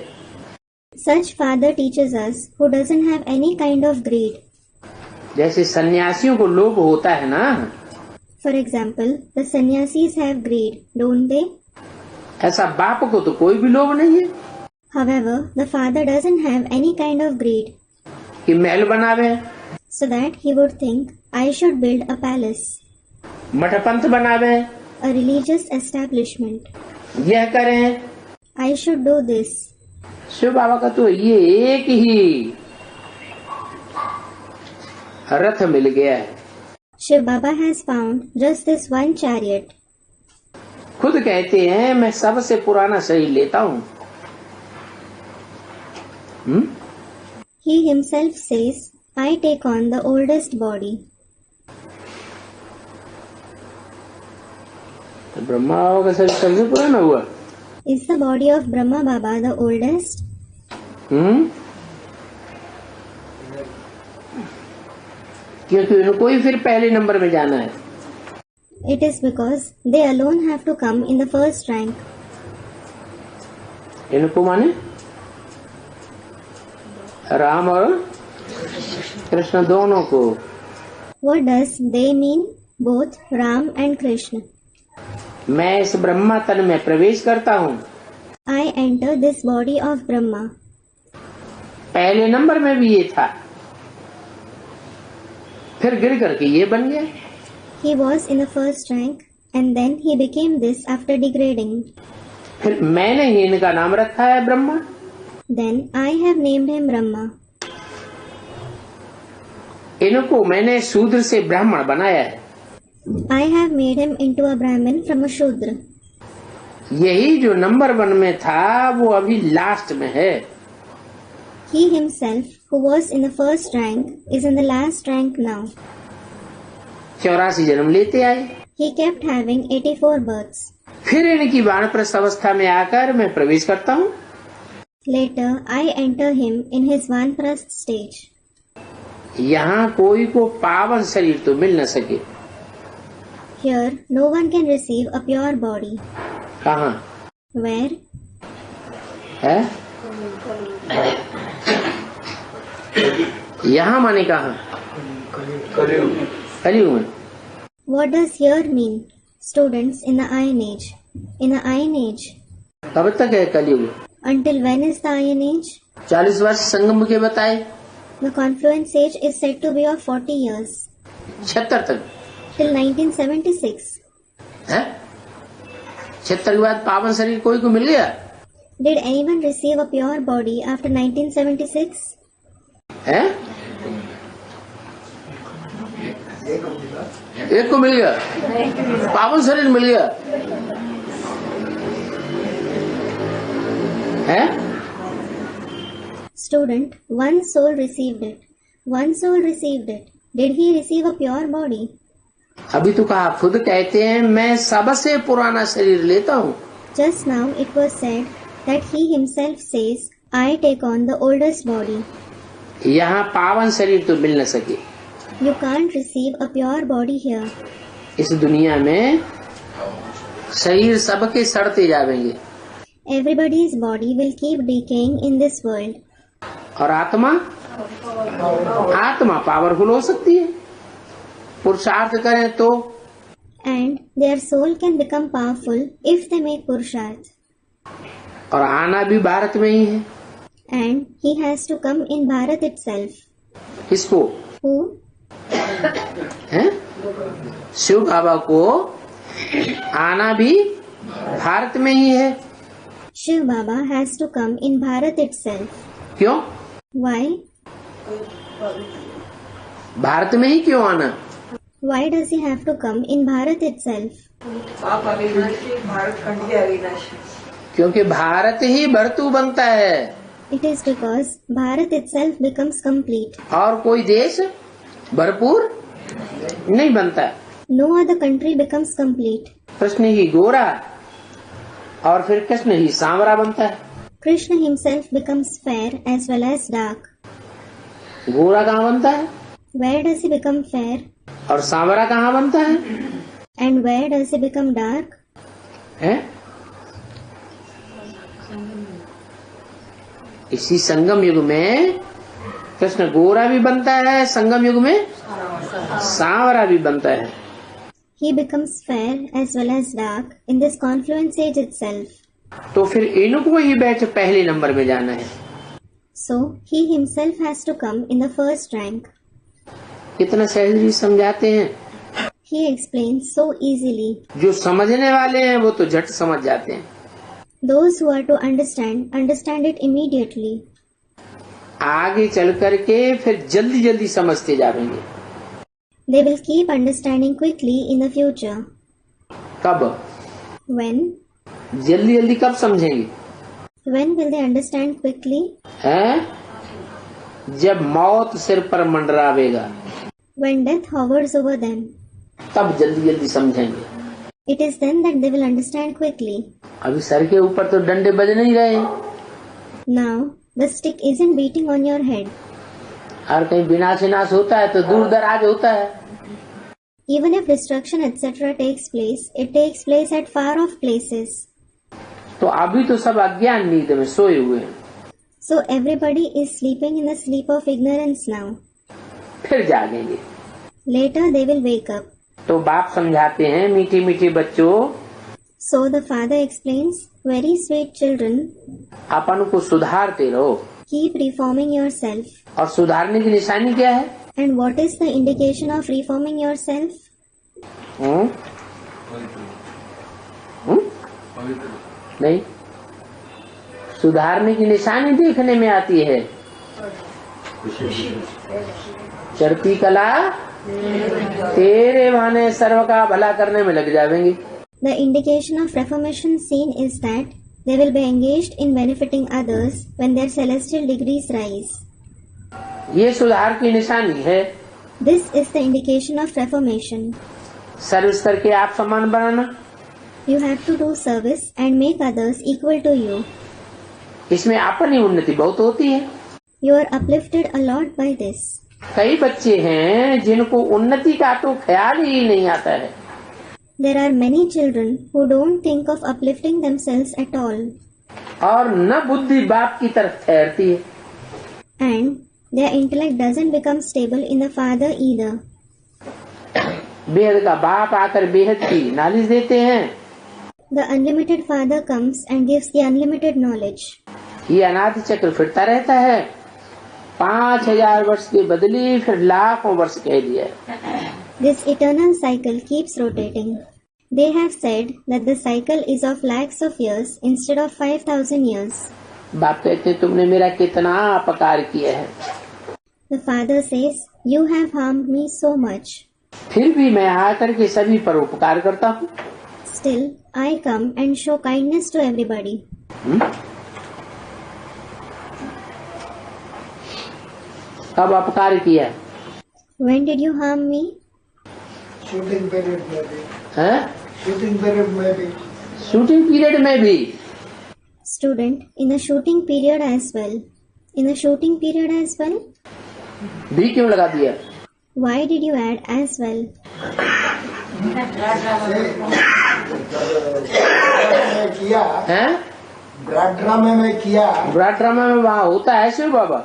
Such Father teaches us who doesn't have any kind of greed. जैसे सन्यासियों को लोभ होता है ना, For example, the sannyasis have greed, don't they? ऐसा बाप को तो कोई भी लोभ नहीं है However, the Father doesn't have any kind of greed, कि महल बनावे, so that he would think, I should build a palace, मठपंथ बनावे, a religious establishment. यह करें। I should do this. Shiv बाबा का तो ये एक ही रथ मिल गया है। Shiv Baba has found just this one chariot. खुद कहते हैं मैं सबसे पुराना शरीर लेता हूँ। He himself says, I take on the oldest body. तो ब्रह्मा बाबा का शरीर सबसे पुराना हुआ। Is the body of Brahma Baba the oldest? क्योंकि उनको ही फिर पहले नंबर में जाना है। It is because they alone have to come in the first rank. इनको माने राम और कृष्ण दोनों को। What does they mean? Both Ram and Krishna. मैं इस ब्रह्मा तन में प्रवेश करता हूँ। I enter this body of Brahma. पहले नंबर में भी ये था, फिर गिर करके ये बन गया। He was in the first rank and then he became this after degrading. फिर मैंने ही इनका नाम रखा है Brahma. Then I have named him Brahma. इनको मैंने शूद्र से ब्राह्मण बनाया है। I have made him into a Brahmin from a Shudra. यही जो नंबर 1 में था वो अभी लास्ट में है। He himself, who was in the first rank, is in the last rank now. 84 जन्म लेते आए। He kept having 84 births. फिर इनकी वानप्रस्थ अवस्था में आकर मैं प्रवेश करता हूँ। Later, I enter him in his Vanprasth stage. यहाँ कोई को पावन शरीर तो मिल न सके। Here, no one can receive a pure body. कहाँ Where? है? यहाँ माने कहाँ? कलयुग में। What does here mean? Students in the Iron Age. In the Iron Age. कब तक है कलयुग? Until when is the Iron Age? 40 वर्ष संगम के बताए। The confluence age is said to be of 40 years. 76 तक Till 1976. है। 76 के बाद पावन शरीर कोई को मिल गया Did anyone receive a pure body after 1976? है? एक को मिल गया, पावन शरीर मिल गया है। Student, one soul received it. One soul received it. Did he receive a pure body? अभी तो कहा, खुद कहते हैं मैं सबसे पुराना शरीर लेता हूँ। Just now it was said that he himself says, I take on the oldest body. यहाँ पावन शरीर तो मिल न सके। You can't receive a pure body here. इस दुनिया में शरीर सबके सड़ते जाएंगे। Everybody's body will keep decaying in this world. और आत्मा पावरफुल हो सकती है, पुरुषार्थ करें तो। And their soul can become powerful if they make purusharth. और आना भी भारत में ही है। And he has to come in Bharat itself. किसको? Who? है? शिव बाबा को आना भी भारत में ही है। Shiv Baba has to come in Bharat itself. क्यों? Why? भारत में ही क्यों आना? Why does he have to come in Bharat itself? आप अविनाशी, भारत खंड के अविनाशी। क्योंकि भारत ही भरतू बनता है It is because Bharat itself becomes complete. और कोई देश भरपूर नहीं बनता। No other country becomes complete. Krishna ही गोरा और फिर कृष्ण ही सांवरा बनता है। Krishna himself becomes fair as well as dark. गोरा कहाँ बनता है Where does he become fair? और सांवरा कहाँ बनता है? And where does he become dark? हैं? इसी संगम युग में कृष्ण गोरा भी बनता है, संगम युग में सांवरा भी बनता है। He becomes fair as well as dark in this confluence age itself. तो फिर इनको ही बैठ पहले नंबर में जाना है। So he himself has to come in the first rank. कितना सहज समझाते हैं। He explains so easily. जो समझने वाले हैं वो तो झट समझ जाते हैं। Those who are to understand it immediately. आगे चल करके फिर जल्दी जल्दी समझते जाएंगे। They will keep understanding quickly in the future. कब? When? जल्दी जल्दी कब समझेंगे? When will they understand quickly? हैं? जब मौत सिर पर मंडरावेगा When death hovers over them. तब जल्दी जल्दी समझेंगे। It is then that they will understand quickly. अभी सर के ऊपर तो डंडे बज नहीं रहे हैं। Now, the stick isn't beating on your head. और कहीं विनाश विनाश होता है तो दूर दराज होता है। Even if destruction etc. takes place, it takes place at far off places. तो अभी तो सब अज्ञान नींद में सोए हुए हैं। So everybody is sleeping in the sleep of ignorance now. फिर जागेंगे। Later they will wake up. तो बाप समझाते हैं मीठी मीठी बच्चों, So the father explains, very sweet children, अपन को सुधारते रहो। keep reforming yourself. और सुधारने की निशानी क्या है? And what is the indication of reforming yourself? हम्म? हम्म? नहीं, सुधारने की निशानी देखने में आती है। चढ़ती कला तेरे बहाने सर्व का भला करने में लग जाएंगे। The indication of reformation seen is that they will be engaged in benefiting others when their celestial degrees rise. ये सुधार की निशानी है। This is the indication of reformation. Service करके आप समान बनाना, You have to do service and make others equal to you. इसमें अपनी उन्नति बहुत होती है। You are uplifted a lot by this. कई बच्चे हैं जिनको उन्नति का तो ख्याल ही नहीं आता है। There are many children who don't think of uplifting themselves at all. और न बुद्धि बाप की तरफ ठहरती है। And their intellect doesn't become stable in the father either. बेहद का बाप आकर बेहद की नॉलेज देते हैं। The unlimited father comes and gives the unlimited knowledge. ये अनादि चक्र फिरता रहता है। 5000 वर्ष के बदले फिर लाखों वर्ष कह दिया है। This eternal cycle keeps rotating. They have said that the cycle is of lakhs of years instead of 5,000 years. बाप कहते हैं तुमने मेरा कितना अपकार किया है। The father says, you have harmed me so much. फिर भी मैं आकर के सभी पर उपकार करता हूँ। Still, I come and show kindness to everybody. कब अपकार किया? When did you harm me? Shooting period में भी। हैं? शूटिंग पीरियड में भी। शूटिंग पीरियड में भी। Student, in the shooting period as well. In the shooting period as well? भी क्यों लगा दिया? Why did you add as well? किया हैं? ड्रामे में किया। ब्रॉड ड्रामा में वहाँ होता है शिव बाबा।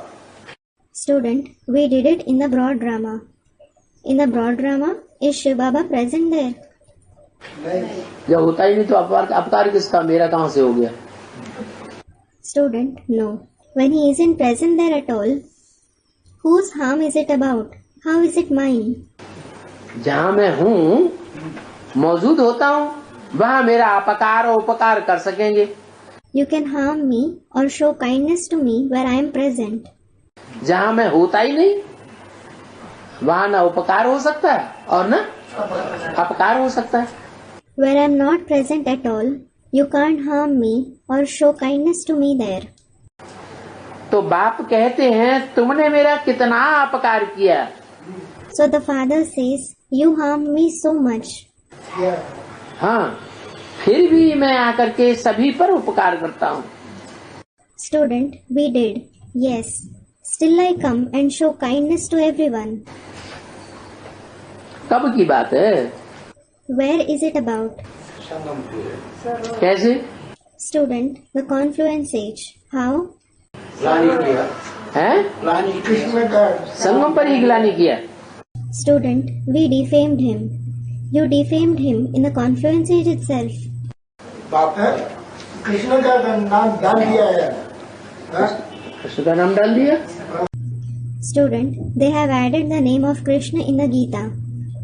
Student, we did it in the broad drama. In the broad drama, is Shiv Baba present there? नहीं, जब होता ही नहीं तो अपकार किसका, मेरा कहाँ से हो गया? Student, no. When he isn't present there at all, whose harm is it about? How is it mine? जहाँ मैं हूँ मौजूद होता हूँ वहाँ मेरा अपकार और उपकार कर सकेंगे। You can harm me or show kindness to me where I am present. जहाँ मैं होता ही नहीं वहाँ न उपकार हो सकता है और न अपकार हो सकता है। Where I am not present at all, You can't harm me or show kindness to me there. तो बाप कहते हैं तुमने मेरा कितना अपकार किया। So the father says, you harmed me so much. Yeah. हाँ, फिर भी मैं आकर के सभी पर उपकार करता हूँ। Student, we did. Yes. Still I come and show kindness to everyone. कब की बात है? Where is it about? कैसे? Student, the confluence age. How? हैं? कृष्ण का संगम पर ही गिलानी किया। Student, we defamed him. You defamed him in the confluence age itself. बाप है कृष्ण का नाम डाल दिया है हाँ? कृष्ण का नाम डाल दिया। Student, they have added the name of Krishna in the Gita.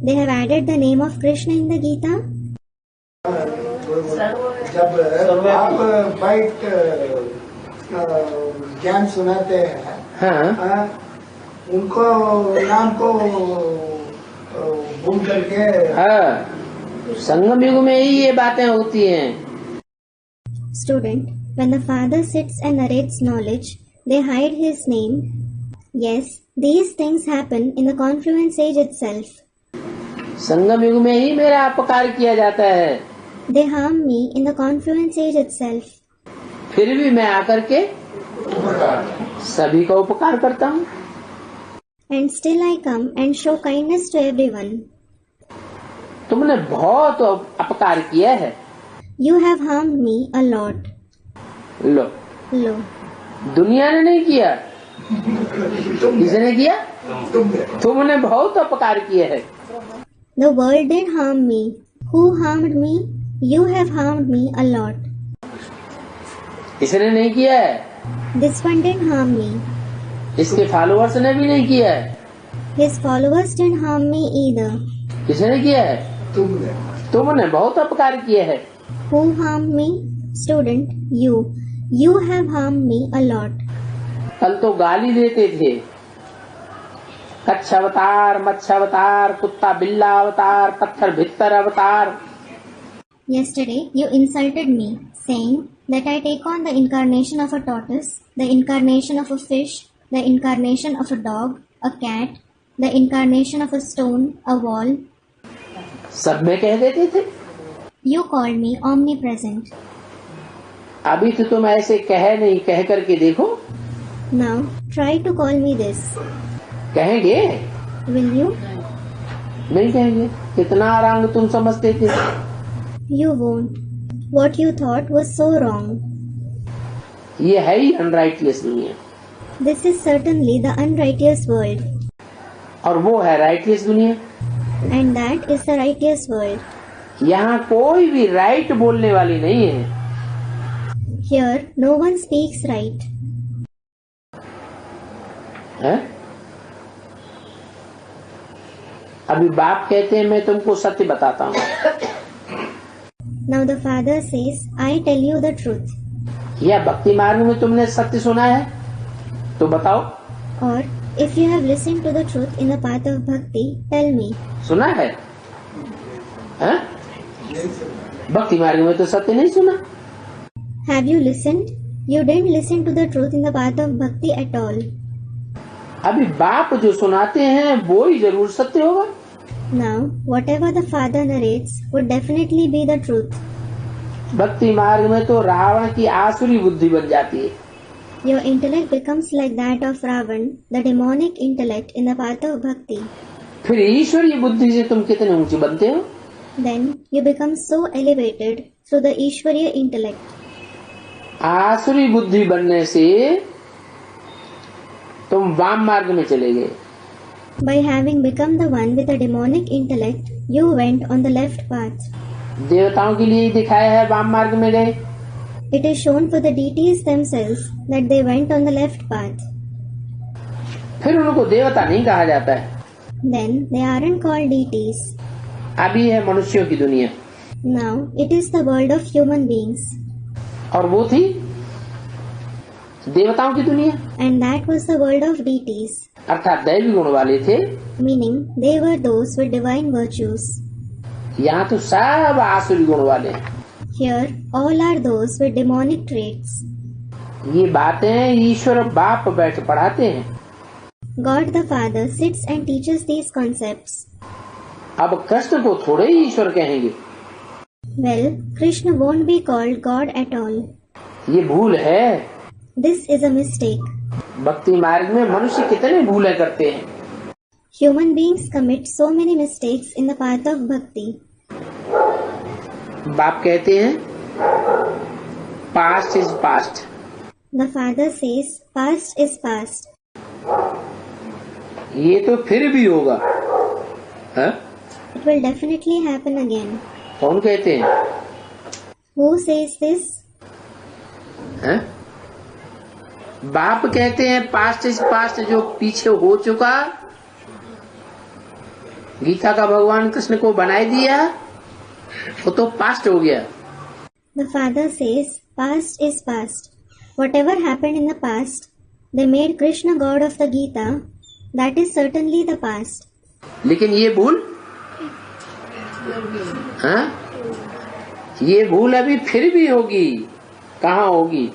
They have added the name of Krishna in the Gita. जब आप बाइट ज्ञान सुनाते हैं हाँ, हाँ, उनको नाम को भूल करके हाँ, संगम युग में ही ये बातें होती हैं। Student, when the father sits and narrates knowledge, they hide his name. Yes, these things happen in the confluence age itself. संगम युग में ही मेरा अपकार किया जाता है। They harm me in the confluence age itself. फिर भी मैं आकर के सभी का उपकार करता हूँ। And still I come and show kindness to everyone. तुमने बहुत अपकार किया है। You have harmed me a lot. Low, Lo. दुनिया ने नहीं किया, किसने किया? तुमने बहुत अपकार किया है। The world did harm me. Who harmed me? You have harmed me a lot. इसने नहीं किया है, This one didn't harm me. इसके फॉलोअर्स ने भी नहीं किया है। His followers didn't harm me either. किसने किया है? तुमने तुमने बहुत अपकार किया है। Who harmed me? Student, you. You have harmed me a lot. कल तो गाली देते थे, कच्छ अवतार, मच्छ अवतार, कुत्ता बिल्ला अवतार, पत्थर भित्तर अवतार। Yesterday, you insulted me, saying that I take on the incarnation of a tortoise, the incarnation of a fish, the incarnation of a dog, a cat, the incarnation of a stone, a wall. सब में कह देते थे। You called me omnipresent. अभी तो तुम ऐसे कह नहीं, कह करके देखो। Now, try to call me this. कहेंगे? Will you? नहीं कहेंगे। कितना आराम तुम समझते थे। You won't. What you thought was so wrong. ये है ही अनराइटियस दुनिया, This is certainly the unrighteous world, और वो है राइटियस दुनिया। and that is the righteous world. यहाँ कोई भी राइट बोलने वाली नहीं है। Here, no one speaks right. है? अभी बाप कहते हैं मैं तुमको सत्य बताता हूँ। Now the father says, I tell you the truth. या भक्ति मार्ग में तुमने सत्य सुना है तो बताओ। Or, if you have listened to the truth in the path of bhakti, tell me. सुना है? हैं? भक्ति मार्ग में तो सत्य नहीं सुना। Have you listened? You didn't listen to the truth in the path of bhakti at all. अभी बाप जो सुनाते हैं वो ही जरूर सत्य होगा। Now, whatever the father narrates would definitely be the truth. भक्ति मार्ग में तो रावण की आसुरी बुद्धि बन जाती है। Your intellect becomes like that of Ravan, the demonic intellect in the path of bhakti. फिर ईश्वरीय बुद्धि से तुम कितने ऊंचे बनते हो। Then you become so elevated through the Ishwariya intellect. आसुरी बुद्धि बनने से तुम वाम मार्ग में चले गए। By having become the one with the demonic intellect, you went on the left path. देवताओं के लिए दिखाया है वाम मार्ग में गए। It is shown for the deities themselves that they went on the left path. फिर उनको देवता नहीं कहा जाता है। Then they aren't called deities. अभी है मनुष्यों की दुनिया, Now it is the world of human beings. और वो थी देवताओं की दुनिया, And that was the world of deities. अर्थात दैवी गुण वाले थे। Meaning they were those with divine virtues. यहाँ तो सब आसुरी गुण वाले हैं। Here, all are those with demonic traits. ये बातें ईश्वर बाप बैठ पढ़ाते हैं। God the Father sits and teaches these concepts. अब कृष्ण को थोड़े ही ईश्वर कहेंगे। Well, Krishna won't be called God at all. ये भूल है। This is a mistake. भक्ति मार्ग में मनुष्य कितने भूलें करते हैं। Human beings commit so many mistakes in the path of bhakti. बाप कहते हैं past is past. The Father says, past is past. ये तो फिर भी होगा। हाँ? It will definitely happen again. कौन कहते हैं? Who says this? हाँ? बाप कहते हैं पास्ट इज पास्ट, जो पीछे हो चुका। गीता का भगवान कृष्ण को बनाई दिया, वो तो पास्ट हो गया। The Father says, past is past. Whatever happened in the past, they made Krishna God of the Gita. That is certainly the past. लेकिन ये भूल, हाँ? ये भूल अभी फिर भी होगी। कहाँ होगी?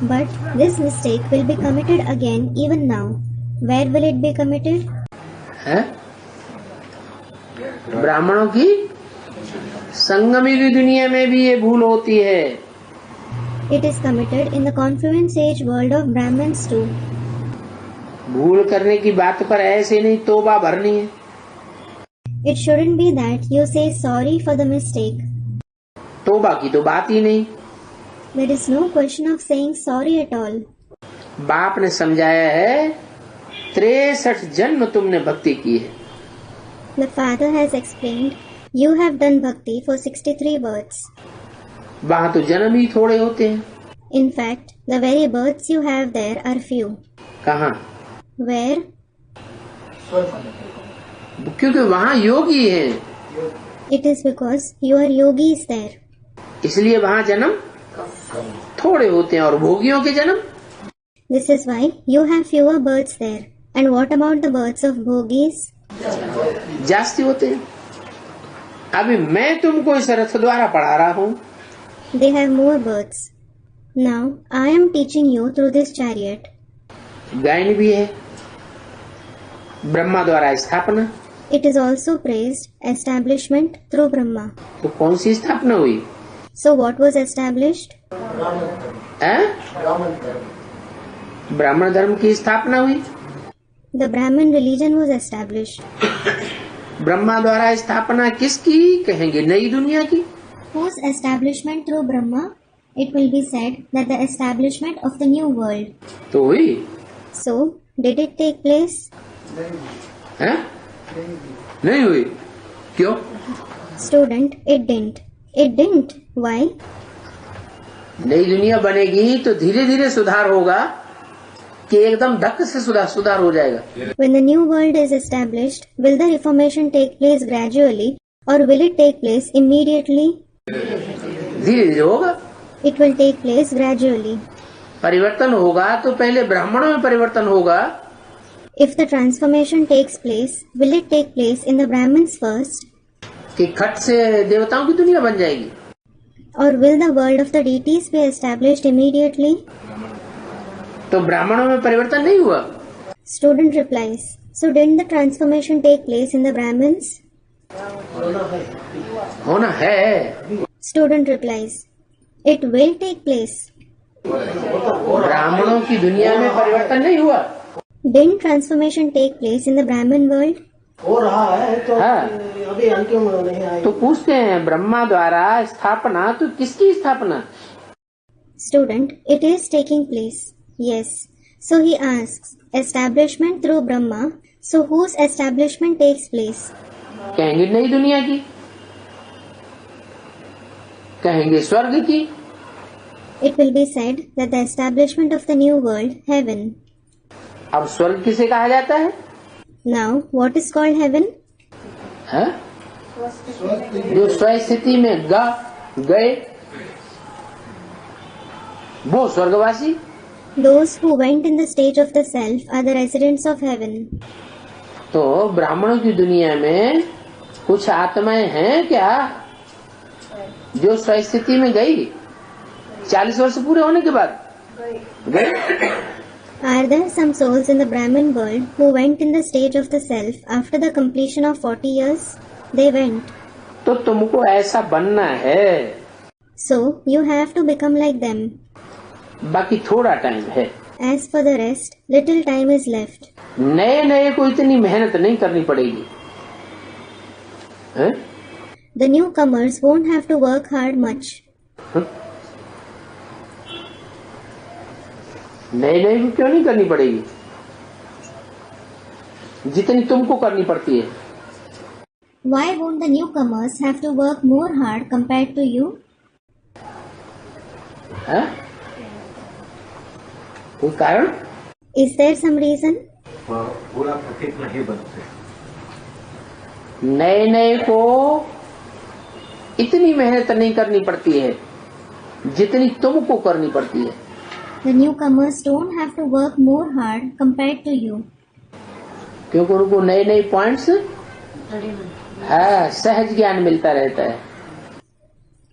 But this mistake will be committed again even now. Where will it be committed? है? ब्राह्मणों की संगमी की दुनिया में भी ये भूल होती है। It is committed in the confluence age world of Brahmins too. भूल करने की बात पर ऐसे नहीं तौबा भरनी है। It shouldn't be that you say sorry for the mistake. तौबा की तो बात ही नहीं। There is no question of saying sorry at all. बाप ने समझाया है 63 जन्म तुमने भक्ति की है। The Father has explained, you have done bhakti for 63 births. वहाँ तो जन्म ही थोड़े होते हैं। In fact, the very births you have there are few. कहाँ? Where? क्योंकि वहाँ योगी हैं, It is because you are yogis there. इसलिए वहाँ जन्म थोड़े होते हैं। और भोगियों के जन्म This is why you have fewer births there. And what about the births of bhogis? जास्ती होते हैं। अभी मैं तुमको इस रथ द्वारा पढ़ा रहा हूँ। They have more births. Now I am teaching you through this chariot. गायन भी है, ब्रह्मा द्वारा स्थापना। It is also praised, establishment through Brahma. तो कौन सी स्थापना हुई? So what was established? ब्राह्मण धर्म की स्थापना हुई। The Brahmin religion was established. Brahma द्वारा स्थापना किसकी कहेंगे? नई दुनिया की। Whose establishment through Brahma? It will be said that the establishment of the new world. तो हुई। So, did it take place? है? नहीं हुई। क्यों? Student, it didn't. It didn't. Why? नई दुनिया बनेगी तो धीरे धीरे सुधार होगा कि एकदम धक्क से सुधार हो जाएगा। When the new world is established, will the reformation take place gradually or will it take place immediately? धीरे धीरे होगा। It will take place gradually. परिवर्तन होगा तो पहले ब्राह्मणों में परिवर्तन होगा। If the transformation takes place, will it take place in the Brahmins first? कि खट से देवताओं की दुनिया बन जाएगी। Or will the world of the deities be established immediately? तो ब्राह्मणों में परिवर्तन नहीं हुआ। Student replies, so didn't the transformation take place in the Brahmins? होना है। Student replies, it will take place. ब्राह्मणों की दुनिया में परिवर्तन नहीं हुआ। Didn't transformation take place in the Brahmin world? हो रहा है तो हाँ। अभी अंतिम नहीं आई। तो पूछते हैं ब्रह्मा द्वारा स्थापना, तो किसकी स्थापना? Student, it is taking place. Yes. So he asks, establishment through Brahma. So whose establishment takes place? कहेंगे नई दुनिया की, कहेंगे स्वर्ग की। It will be said that the establishment of the new world, heaven. अब स्वर्ग किसे कहा जाता है? Now, what is called heaven? है? जो स्वस्थिति में गए वो स्वर्गवासी। Those who went in the stage of the self are the residents of heaven. तो ब्राह्मणों की दुनिया में कुछ आत्माएं हैं क्या? जो स्थिति में गई 40 वर्ष पूरे होने के बाद गए। Are there some souls in the Brahmin world who went in the stage of the self after the completion of 40 years? They went. तो तुमको ऐसा बनना है, So you have to become like them. बाकी थोड़ा टाइम है। As for the rest, little time is left. नए नए को इतनी मेहनत नहीं करनी पड़ेगी है? The newcomers won't have to work hard much. नए नए को क्यों नहीं करनी पड़ेगी, जितनी तुमको करनी पड़ती है। Why won't the newcomers have to work more hard compared to you? है? कोई कारण? Is there some reason? पूरा प्रतीक नहीं बनते। नए नए को इतनी मेहनत नहीं करनी पड़ती है जितनी तुमको करनी पड़ती है। The newcomers don't have to work more hard compared to you. क्योंकि उनको नए नए पॉइंट्स सहज ज्ञान मिलता रहता है।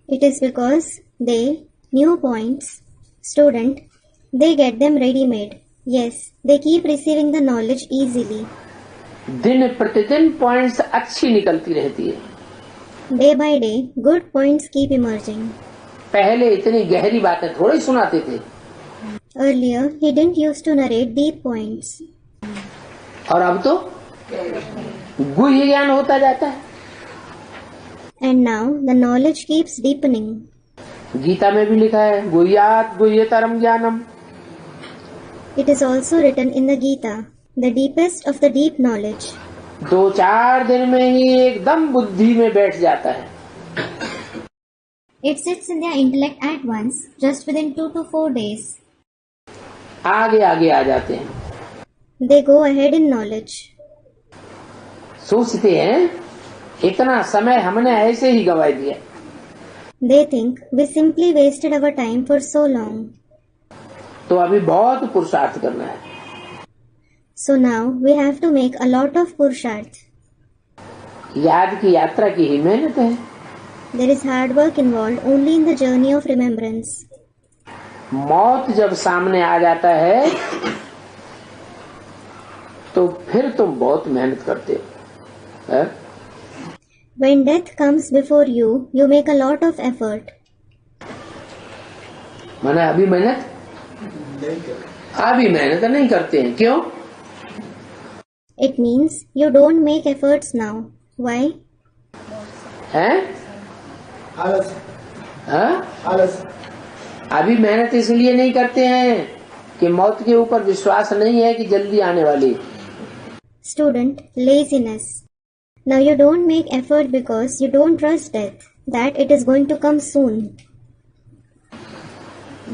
It is because they, new points, student, they get them ready-made. Yes, they keep receiving the knowledge easily. दिन प्रतिदिन पॉइंट्स अच्छी निकलती रहती है। Day by day, good points keep emerging. पहले इतनी गहरी बातें थोड़ी सुनाते थे, Earlier, he didn't used to narrate deep points. और अब तो गुह्य ज्ञान होता जाता है। And now, the knowledge keeps deepening. Gita में भी लिखा है गुह्यात गुह्यतरम ज्ञानम। It is also written in the Gita, the deepest of the deep knowledge. 2-4 दिन में ही एकदम बुद्धि में बैठ जाता है। It sits in their intellect at once, just within 2 to 4 days. आगे आगे आ जाते हैं। They go ahead in knowledge. सोचते हैं इतना समय हमने ऐसे ही गंवा दिया। They think we simply wasted our time for so long. तो अभी बहुत पुरुषार्थ करना है। So now we have to make a lot of purusharth. याद की यात्रा की ही मेहनत है। There is hard work involved only in the journey of remembrance. मौत जब सामने आ जाता है तो फिर तुम बहुत मेहनत करते हो है? When death comes before you, you make a lot of effort. मैंने अभी मेहनत नहीं करते हैं। क्यों? It means you don't make efforts now. Why? हैं? आलस, हाँ? आलस। अभी मेहनत इसलिए नहीं करते हैं कि मौत के ऊपर विश्वास नहीं है कि जल्दी आने वाली। Student, laziness. Now you don't make effort because you don't trust death, that it is going to come soon.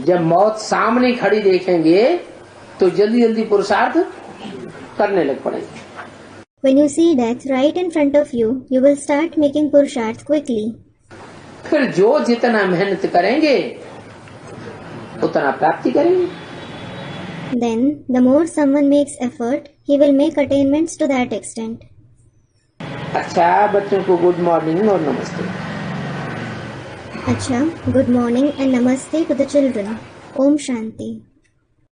जब मौत सामने खड़ी देखेंगे तो जल्दी जल्दी पुरुषार्थ करने लग पड़ेंगे। When you see death right in front of you, you will start making purusharth quickly. फिर जो जितना मेहनत करेंगे उतना प्राप्ति करेंगे। Then, the more someone makes effort, he will make attainments to that extent. अच्छा, बच्चों को गुड मॉर्निंग और नमस्ते। Acha, good morning and namaste to the children. Om Shanti.